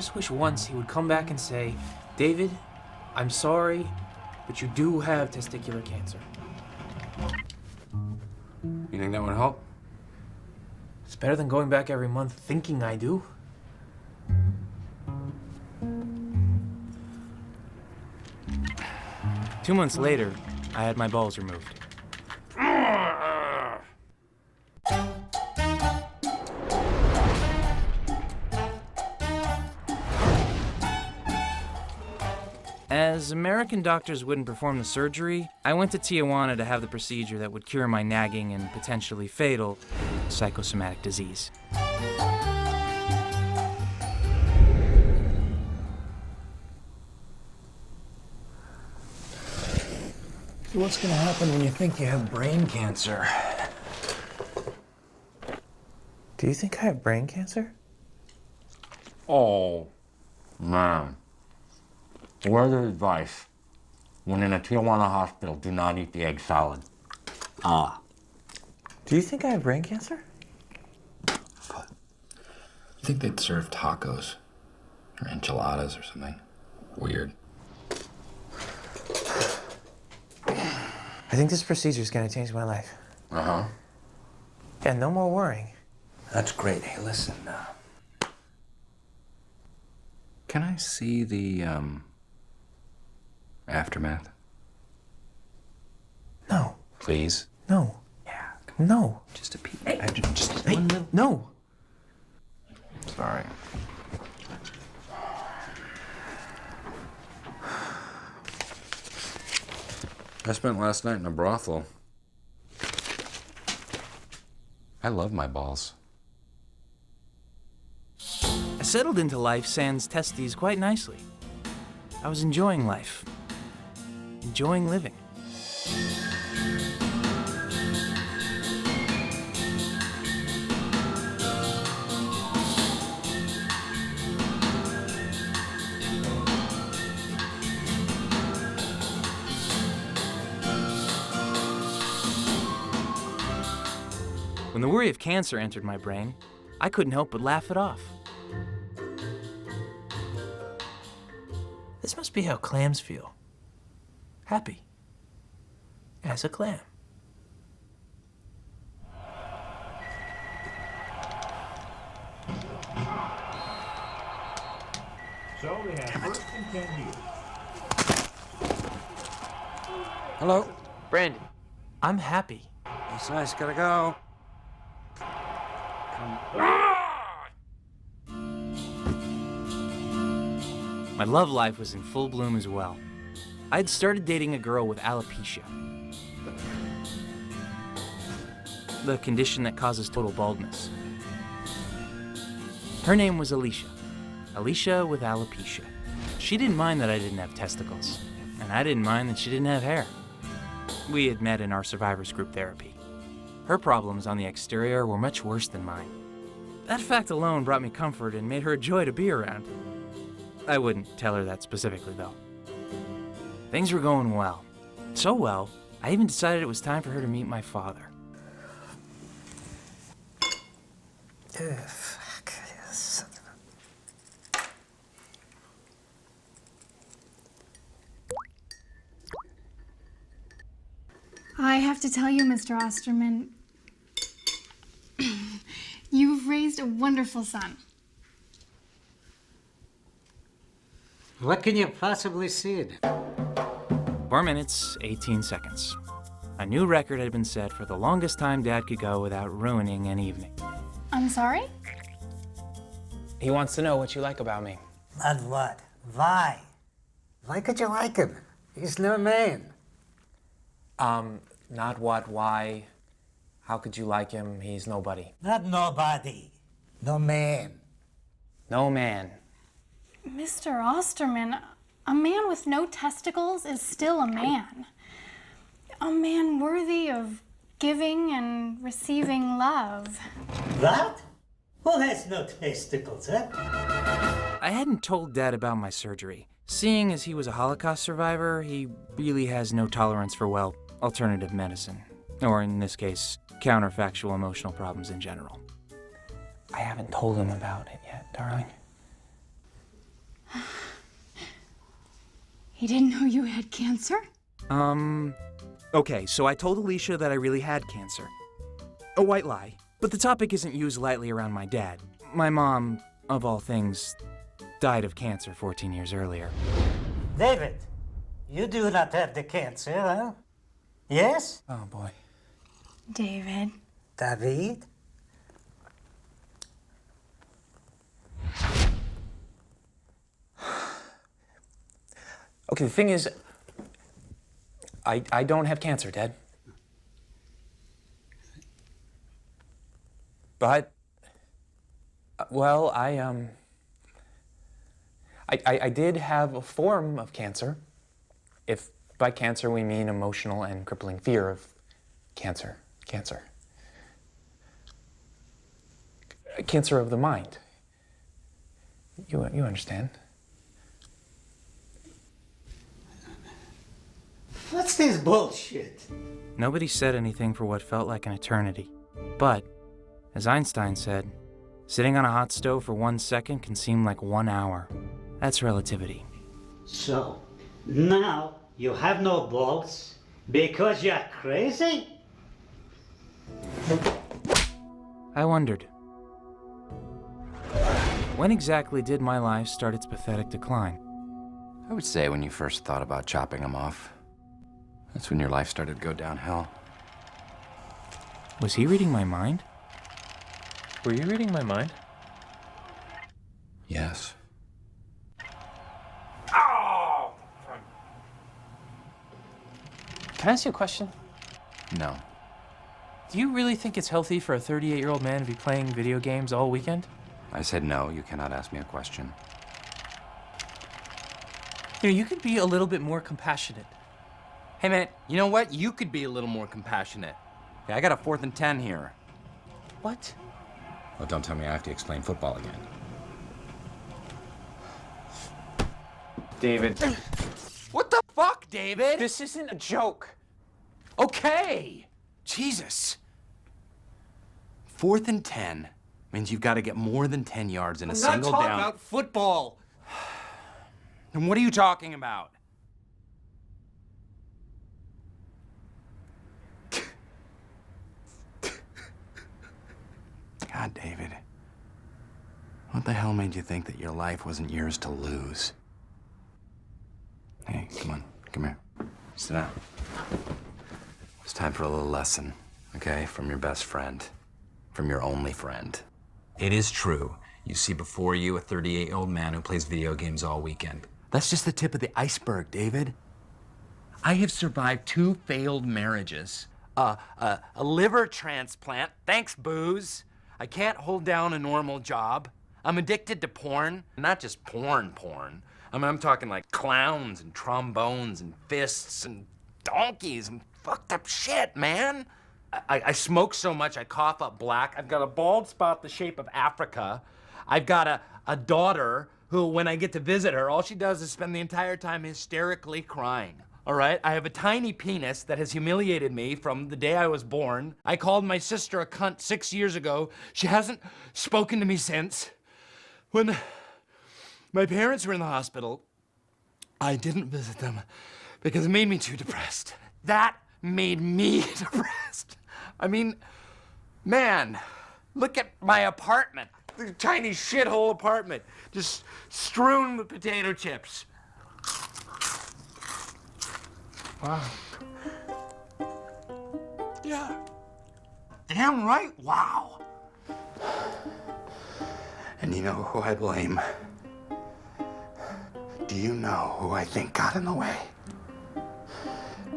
just wish once he would come back and say, David, I'm sorry, but you do have testicular cancer. You think that would help? It's better than going back every month thinking I do. Two months later, I had my balls removed. As American doctors wouldn't perform the surgery, I went to Tijuana to have the procedure that would cure my nagging and potentially fatal psychosomatic disease. So what's gonna happen when you think you have brain cancer? Do you think I have brain cancer? Oh, man. Word of advice. When in a Tijuana hospital, do not eat the egg salad. Do you think I have brain cancer? You think they'd serve tacos or enchiladas or something? Weird. I think this procedure is going to change my life. Uh-huh. Yeah, no more worrying. That's great. Hey, listen, can I see the, aftermath? No. Please? No. Yeah. No. Just a peek. Hey. Just Hey, one little... no. Sorry. I spent last night in a brothel. I love my balls. I settled into life sans testes quite nicely. I was enjoying life, enjoying living. When the worry of cancer entered my brain, I couldn't help but laugh it off. This must be how clams feel. Happy. As a clam. So we have first and 10 here. Hello? Brandon, I'm happy. It's nice, gotta go. My love life was in full bloom as well. I'd started dating a girl with alopecia, the condition that causes total baldness. Her name was Alicia. Alicia with alopecia. She didn't mind that I didn't have testicles, and I didn't mind that she didn't have hair. We had met in our survivors group therapy. Her problems on the exterior were much worse than mine. That fact alone brought me comfort and made her a joy to be around. I wouldn't tell her that specifically, though. Things were going well. So well, I even decided it was time for her to meet my father. Fuck yes. I have to tell you, Mr. Osterman, you've raised a wonderful son. What can you possibly see in it? 4 minutes, 18 seconds. A new record had been set for the longest time Dad could go without ruining an evening. I'm sorry? He wants to know what you like about me. Not what? Why? Why could you like him? He's no man. Not what, why. How could you like him? He's nobody. Not nobody. No man. No man. Mr. Osterman, a man with no testicles is still a man. A man worthy of giving and receiving love. What? Who has no testicles, huh? I hadn't told Dad about my surgery. Seeing as he was a Holocaust survivor, he really has no tolerance for, well, alternative medicine. Or in this case, counterfactual emotional problems in general. I haven't told him about it yet, darling. He didn't know you had cancer? Okay, so I told Alicia that I really had cancer. A white lie, but the topic isn't used lightly around my dad. My mom, of all things, died of cancer 14 years earlier. David, you do not have the cancer, huh? Yes? Oh boy. David. David? Okay, the thing is, I don't have cancer, Dad. But, well, I did have a form of cancer. If by cancer we mean emotional and crippling fear of cancer. Cancer of the mind. You understand? What's this bullshit? Nobody said anything for what felt like an eternity. But, as Einstein said, sitting on a hot stove for 1 second can seem like 1 hour. That's relativity. So, now you have no balls because you're crazy? I wondered. When exactly did my life start its pathetic decline? I would say when you first thought about chopping them off. That's when your life started to go downhill. Was he reading my mind? Were you reading my mind? Yes. Can I ask you a question? No. Do you really think it's healthy for a 38-year-old man to be playing video games all weekend? I said no, you cannot ask me a question. You could be a little bit more compassionate. Hey man, you know what? You could be a little more compassionate. Okay, I got a 4th and 10 here. What? Well, don't tell me I have to explain football again. David. What the fuck, David? This isn't a joke. Okay. Jesus. 4th and 10 means you've got to get more than 10 yards in a single down. I'm not talking about football. Then what are you talking about? God, David. What the hell made you think that your life wasn't yours to lose? Hey, come on. Come here. Sit down. It's time for a little lesson, okay? From your best friend. From your only friend. It is true. You see before you a 38-year-old man who plays video games all weekend. That's just the tip of the iceberg, David. I have survived 2 failed marriages. A liver transplant. Thanks, booze. I can't hold down a normal job. I'm addicted to porn. Not just porn. I mean, I'm talking like clowns and trombones and fists and donkeys and fucked up shit, man. I smoke so much I cough up black. I've got a bald spot the shape of Africa. I've got a daughter who, when I get to visit her, all she does is spend the entire time hysterically crying. All right? I have a tiny penis that has humiliated me from the day I was born. I called my sister a cunt 6 years ago. She hasn't spoken to me since. When my parents were in the hospital, I didn't visit them because it made me too depressed. That made me depressed. I mean, man, look at my apartment. The tiny shithole apartment, just strewn with potato chips. Wow. Yeah. Damn right, wow. And you know who I blame? Do you know who I think got in the way?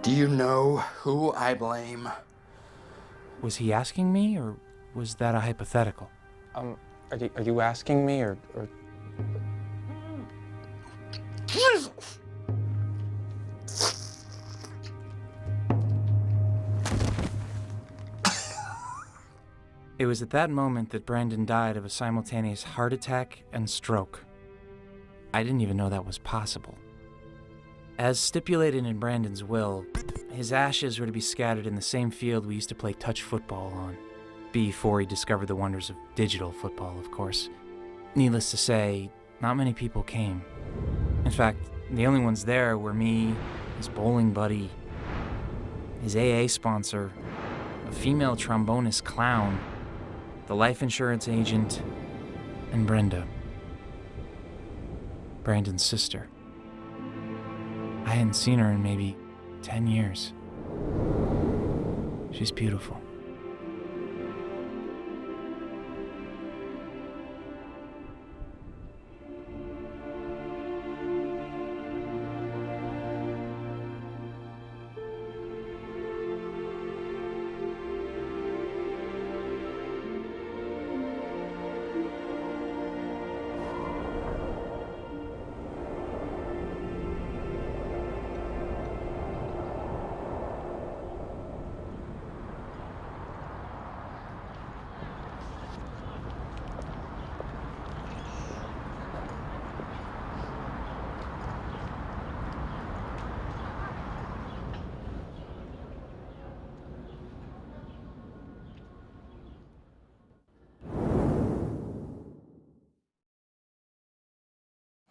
Do you know who I blame? Was he asking me, or was that a hypothetical? Are you asking me, or... Jesus! It was at that moment that Brandon died of a simultaneous heart attack and stroke. I didn't even know that was possible. As stipulated in Brandon's will, his ashes were to be scattered in the same field we used to play touch football on. Before he discovered the wonders of digital football, of course. Needless to say, not many people came. In fact, The only ones there were me, his bowling buddy, his AA sponsor, a female trombonist clown, the life insurance agent, and Brenda, Brandon's sister. I hadn't seen her in maybe 10 years. She's beautiful.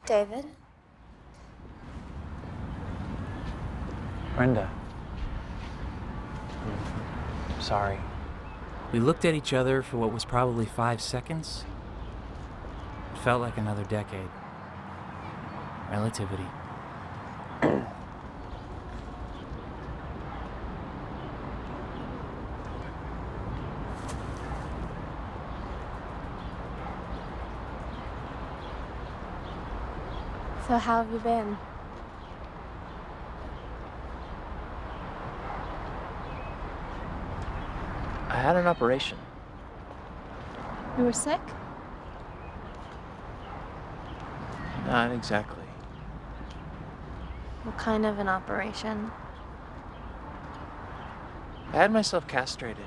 David? Brenda. I'm sorry. We looked at each other for what was probably 5 seconds. It felt like another decade. Relativity. So how have you been? I had an operation. You were sick? Not exactly. What kind of an operation? I had myself castrated.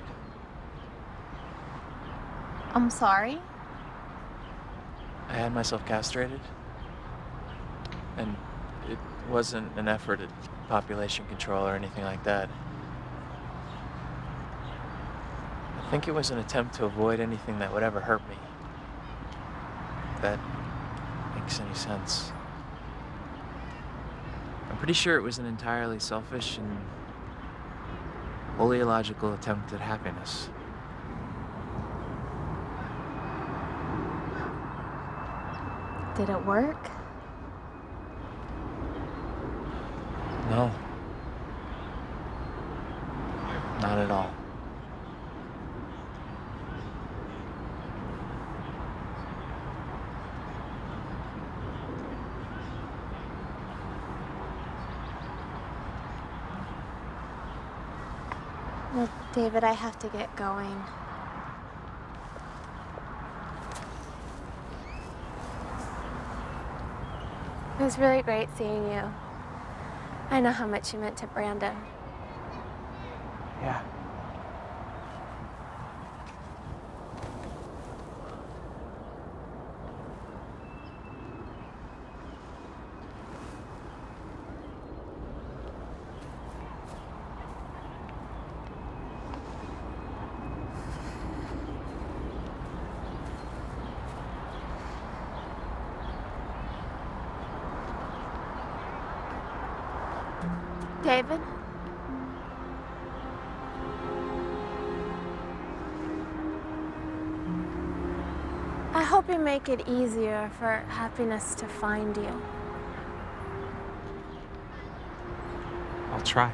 I'm sorry? I had myself castrated. And it wasn't an effort at population control or anything like that. I think it was an attempt to avoid anything that would ever hurt me. If that makes any sense. I'm pretty sure it was an entirely selfish and wholly illogical attempt at happiness. Did it work? No. Not at all. Well, David, I have to get going. It was really great seeing you. I know how much you meant to Brandon. Yeah. David? I hope you make it easier for happiness to find you. I'll try.